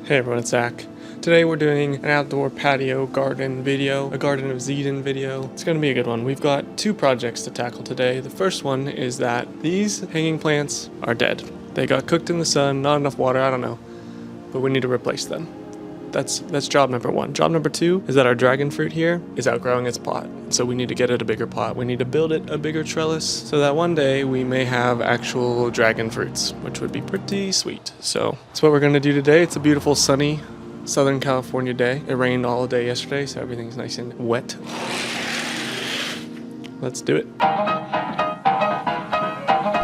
Hey everyone, it's Zach. Today we're doing an outdoor patio garden video, a Garden of Zeden video. It's going to be a good one. We've got two projects to tackle today. The first one is that these hanging plants are dead. They got cooked in the sun, not enough water, I don't know. But we need to replace them. That's job number one. Job number two is that our dragon fruit here is outgrowing its pot. So we need to get it a bigger pot. We need to build it a bigger trellis so that one day we may have actual dragon fruits, which would be pretty sweet. So that's what we're gonna do today. It's a beautiful sunny Southern California day. It rained all day yesterday, so everything's nice and wet. Let's do it.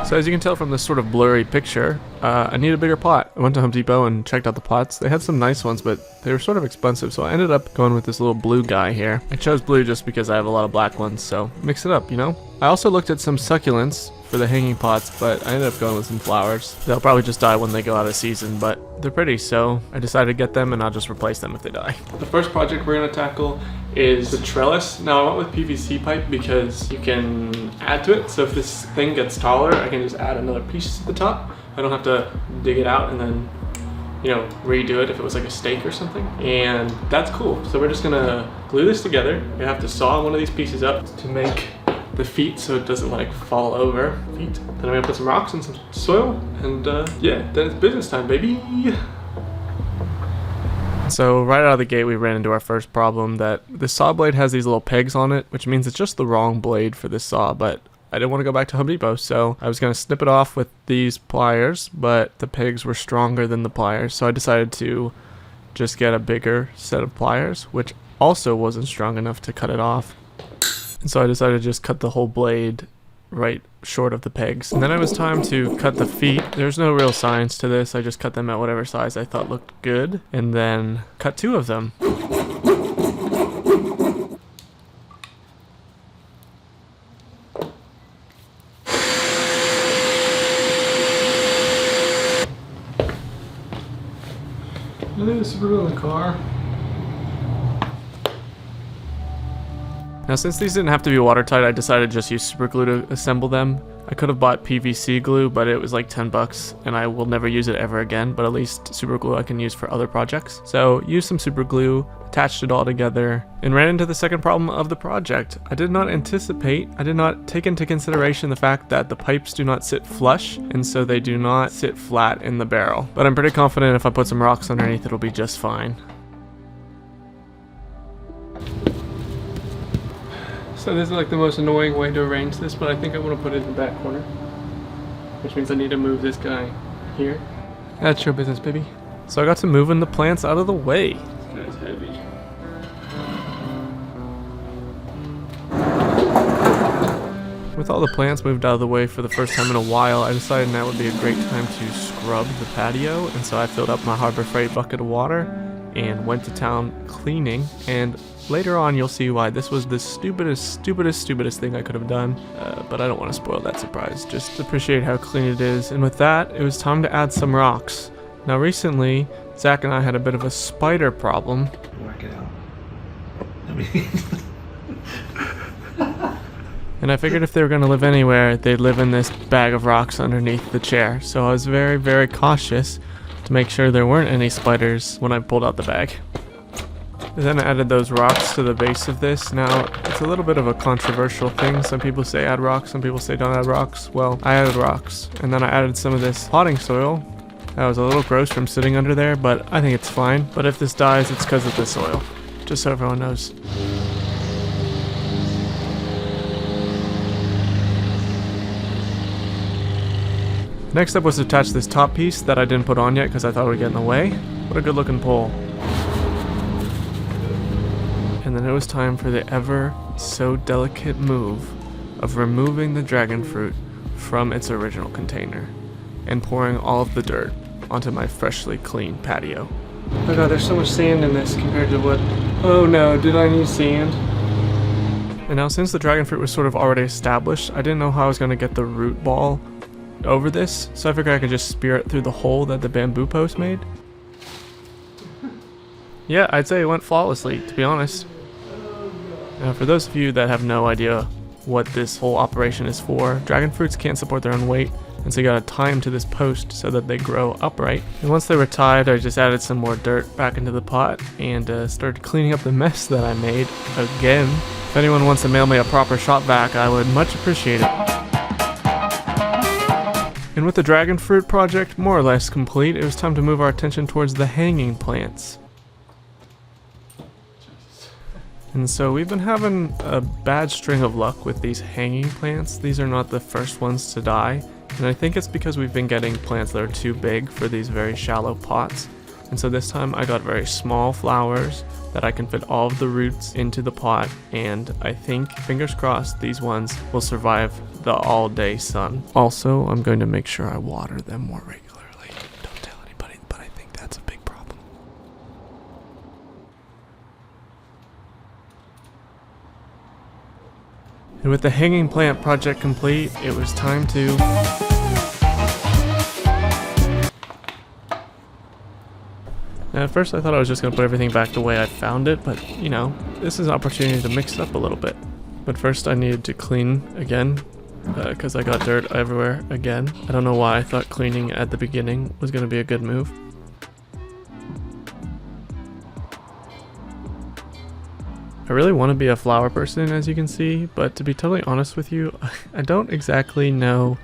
So as you can tell from this sort of blurry picture, I need a bigger pot. I went to Home Depot and checked out the pots. They had some nice ones, but they were sort of expensive, so I ended up going with this little blue guy here. I chose blue just because I have a lot of black ones, so mix it up, you know? I also looked at some succulents for the hanging pots, but I ended up going with some flowers. They'll probably just die when they go out of season, but they're pretty, so I decided to get them and I'll just replace them if they die. The first project we're gonna tackle is the trellis. Now I went with PVC pipe because you can add to it, so if this thing gets taller, I can just add another piece to the top. I don't have to dig it out and then, you know, redo it if it was like a stake or something. And that's cool. So we're just gonna glue this together. We have to saw one of these pieces up to make the feet so it doesn't like fall over. Feet. Then I'm gonna put some rocks and some soil, and yeah, then it's business time, baby. So right out of the gate we ran into our first problem, that the saw blade has these little pegs on it, which means it's just the wrong blade for this saw, but I didn't want to go back to Home Depot, so I was going to snip it off with these pliers, but the pegs were stronger than the pliers, so I decided to just get a bigger set of pliers, which also wasn't strong enough to cut it off. And so I decided to just cut the whole blade right short of the pegs. And then it was time to cut the feet. There's no real science to this. I just cut them at whatever size I thought looked good, and then cut two of them. I think it's super good in the car. Now since these didn't have to be watertight, I decided to just use super glue to assemble them. I could have bought PVC glue, but it was like 10 bucks and I will never use it ever again, but at least super glue I can use for other projects. So used some super glue, attached it all together, and ran into the second problem of the project. I did not take into consideration the fact that the pipes do not sit flush, and so they do not sit flat in the barrel. But I'm pretty confident if I put some rocks underneath, it'll be just fine. So this is like the most annoying way to arrange this, but I think I want to put it in the back corner, which means I need to move this guy here. That's your business, baby. So I got to moving the plants out of the way. This guy's heavy. With all the plants moved out of the way for the first time in a while, I decided now would be a great time to scrub the patio, and so I filled up my Harbor Freight bucket of water and went to town cleaning, and later on you'll see why this was the stupidest thing I could have done, but I don't want to spoil that surprise. Just appreciate how clean it is. And with that, it was time to add some rocks. Now recently, Zach and I had a bit of a spider problem. Work it out. And I figured if they were going to live anywhere, they'd live in this bag of rocks underneath the chair. So I was very, very cautious to make sure there weren't any spiders when I pulled out the bag. And then I added those rocks to the base of this. Now, it's a little bit of a controversial thing. Some people say add rocks, some people say don't add rocks. Well, I added rocks. And then I added some of this potting soil. That was a little gross from sitting under there, but I think it's fine. But if this dies, it's because of the soil. Just so everyone knows. Next up was to attach this top piece that I didn't put on yet because I thought it would get in the way. What a good looking pole. And then it was time for the ever so delicate move of removing the dragon fruit from its original container and pouring all of the dirt onto my freshly clean patio. Oh god, there's so much sand in this compared to what... Oh no, did I need sand? And now since the dragon fruit was sort of already established, I didn't know how I was going to get the root ball over this, so I figured I could just spear it through the hole that the bamboo post made. Yeah, I'd say it went flawlessly, to be honest. Now, for those of you that have no idea what this whole operation is for. Dragon fruits can't support their own weight, and so you gotta tie them to this post so that they grow upright. And once they were tied, I just added some more dirt back into the pot and started cleaning up the mess that I made again. If anyone wants to mail me a proper shop vac, I would much appreciate it. And with the dragon fruit project more or less complete, it was time to move our attention towards the hanging plants. And so we've been having a bad string of luck with these hanging plants. These are not the first ones to die, and I think it's because we've been getting plants that are too big for these very shallow pots. And so this time I got very small flowers that I can fit all of the roots into the pot, and I think, fingers crossed, these ones will survive the all-day sun. Also, I'm going to make sure I water them more regularly. Don't tell anybody, but I think that's a big problem. And with the hanging plant project complete, it was time to... Now, at first I thought I was just going to put everything back the way I found it, but, you know, this is an opportunity to mix it up a little bit. But first I needed to clean again, because I got dirt everywhere again. I don't know why I thought cleaning at the beginning was going to be a good move. I really want to be a flower person, as you can see, but to be totally honest with you, I don't exactly know,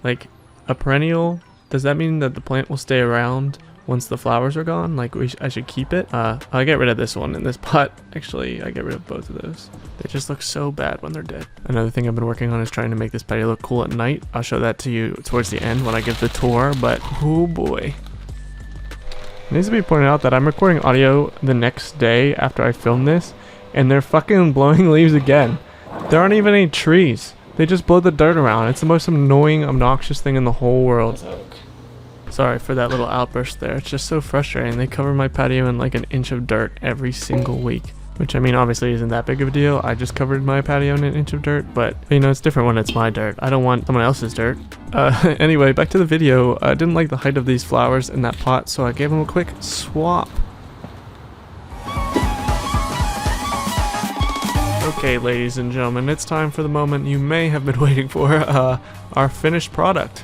like, a perennial, does that mean that the plant will stay around once the flowers are gone? Like, I should keep it? I'll get rid of this one in this pot. Actually, I get rid of both of those. They just look so bad when they're dead. Another thing I've been working on is trying to make this patio look cool at night. I'll show that to you towards the end when I give the tour, but oh boy. It needs to be pointed out that I'm recording audio the next day after I film this, and they're fucking blowing leaves again. There aren't even any trees. They just blow the dirt around. It's the most annoying, obnoxious thing in the whole world. Sorry for that little outburst there. It's just so frustrating. They cover my patio in like an inch of dirt every single week. Which, I mean, obviously isn't that big of a deal. I just covered my patio in an inch of dirt. But, you know, it's different when it's my dirt. I don't want someone else's dirt. Anyway, back to the video. I didn't like the height of these flowers in that pot, so I gave them a quick swap. Okay, ladies and gentlemen, it's time for the moment you may have been waiting for, our finished product.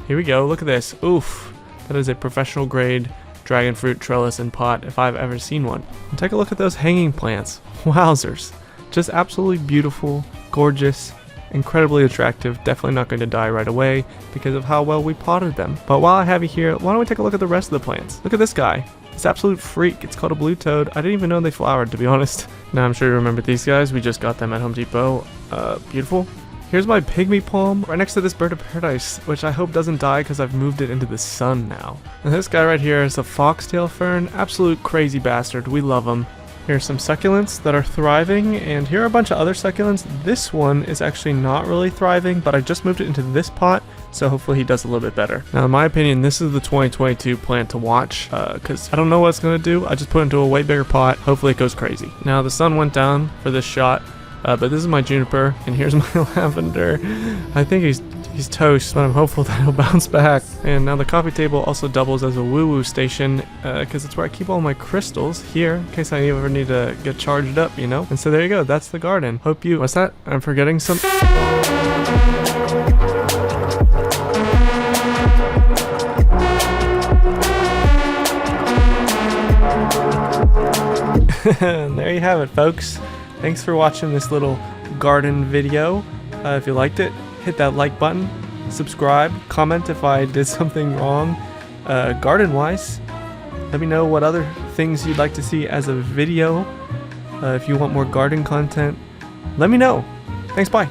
Here we go, look at this. Oof, that is a professional grade dragon fruit trellis and pot if I've ever seen one. And take a look at those hanging plants. Wowzers. Just absolutely beautiful, gorgeous, incredibly attractive. Definitely not going to die right away because of how well we potted them. But while I have you here, why don't we take a look at the rest of the plants? Look at this guy. It's absolute freak. It's called a blue toad. I didn't even know they flowered, to be honest. Now I'm sure you remember these guys. We just got them at Home Depot. Beautiful. Here's my pygmy palm right next to this bird of paradise, which I hope doesn't die because I've moved it into the sun now. And this guy right here is a foxtail fern. Absolute crazy bastard. We love him. Here's some succulents that are thriving, and here are a bunch of other succulents. This one is actually not really thriving, but I just moved it into this pot, so hopefully he does a little bit better. Now, in my opinion, this is the 2022 plant to watch, because I don't know what it's going to do. I just put it into a way bigger pot. Hopefully it goes crazy. Now, the sun went down for this shot, but this is my juniper, and here's my lavender. I think he's toast, but I'm hopeful that he'll bounce back. And now the coffee table also doubles as a woo-woo station, because it's where I keep all my crystals here, in case I ever need to get charged up, you know? And so there you go, that's the garden. Hope you... What's that? I'm forgetting some... There you have it, folks. Thanks for watching this little garden video. If you liked it, hit that like button, subscribe, comment if I did something wrong garden-wise. Let me know what other things you'd like to see as a video. If you want more garden content, let me know. Thanks, bye.